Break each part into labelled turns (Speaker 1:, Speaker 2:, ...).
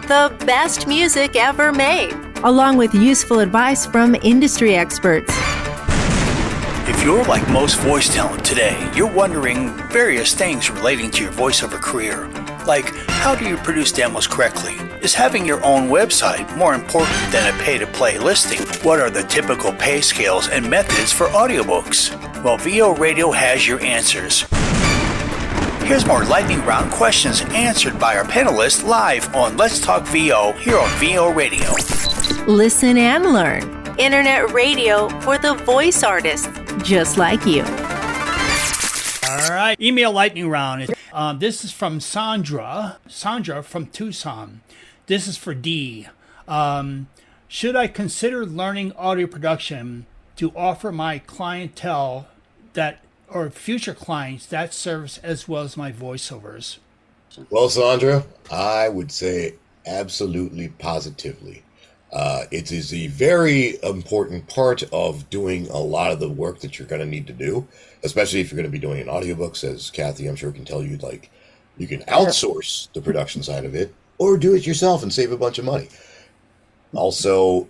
Speaker 1: the best music ever made,
Speaker 2: along with useful advice from industry experts.
Speaker 3: If you're like most voice talent today, you're wondering various things relating to your voiceover career. Like, how do you produce demos correctly? Is having your own website more important than a pay-to-play listing? What are the typical pay scales and methods for audiobooks? Well, VO Radio has your answers. Here's more lightning round questions answered by our panelists live on Let's Talk VO here on VO Radio.
Speaker 2: Listen and learn,
Speaker 1: internet radio for the voice artists
Speaker 2: just like you.
Speaker 4: All right, email lightning round. This is from Sandra from Tucson. This is for D. Should I consider learning audio production to offer my clientele or future clients that service as well as my voiceovers?
Speaker 5: Well, Sandra, I would say absolutely positively. It is a very important part of doing a lot of the work that you're going to need to do, especially if you're going to be doing an audiobooks, as Kathy, I'm sure, can tell you, like, you can outsource the production side of it or do it yourself and save a bunch of money. Also,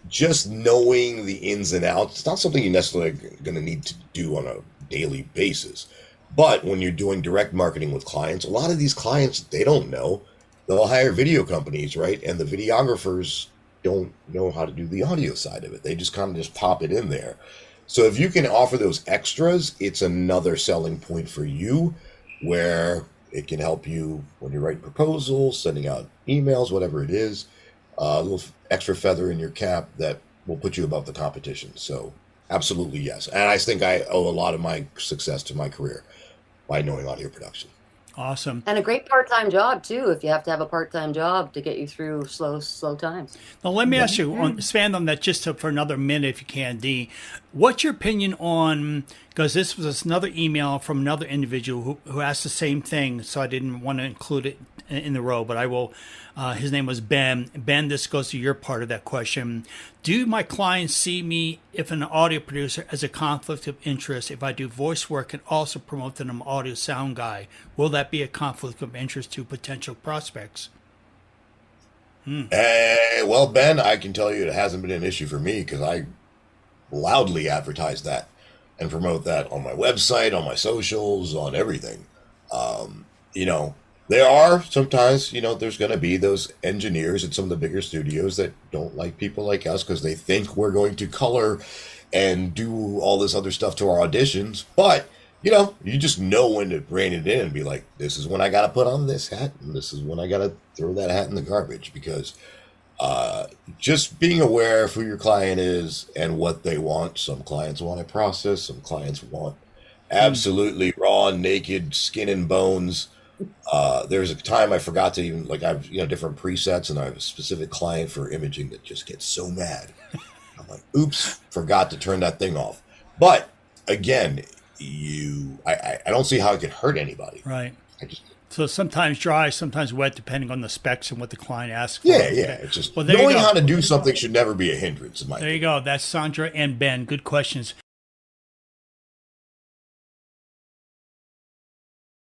Speaker 5: just knowing the ins and outs, it's not something you're necessarily going to need to do on a daily basis. But when you're doing direct marketing with clients, a lot of these clients, they don't know. They'll hire video companies, right? And the videographers don't know how to do the audio side of it. They just kind of just pop it in there. So if you can offer those extras, it's another selling point for you where it can help you when you're writing proposals, sending out emails, whatever it is, a little extra feather in your cap that will put you above the competition. So absolutely yes. And I think I owe a lot of my success to my career by knowing audio production.
Speaker 4: Awesome.
Speaker 6: And a great part-time job, too, if you have to have a part-time job to get you through slow times.
Speaker 4: Now, let me ask you, expand on that just for another minute, if you can, Dee. What's your opinion on, because this was another email from another individual who asked the same thing, so I didn't want to include it in the row, but I will. His name was Ben. Ben, this goes to your part of that question. Do my clients see me, if an audio producer, as a conflict of interest if I do voice work and also promote that I'm an audio sound guy? Will that be a conflict of interest to potential prospects?
Speaker 5: Well, Ben, I can tell you it hasn't been an issue for me because I loudly advertise that and promote that on my website, on my socials, on everything. There are sometimes, there's going to be those engineers at some of the bigger studios that don't like people like us because they think we're going to color and do all this other stuff to our auditions. But, you just know when to rein it in and be like, this is when I got to put on this hat and this is when I got to throw that hat in the garbage, because just being aware of who your client is and what they want. Some clients want a process. Some clients want absolutely raw, naked skin and bones. There's a time I forgot to even, I have, different presets, and I have a specific client for imaging that just gets so mad. I'm like, oops, forgot to turn that thing off. But again, I don't see how it could hurt anybody.
Speaker 4: Right. So sometimes dry, sometimes wet, depending on the specs and what the client asks for.
Speaker 5: Yeah. It's just knowing how to do something should never be a hindrance.
Speaker 4: There you go. That's Sandra and Ben. Good questions.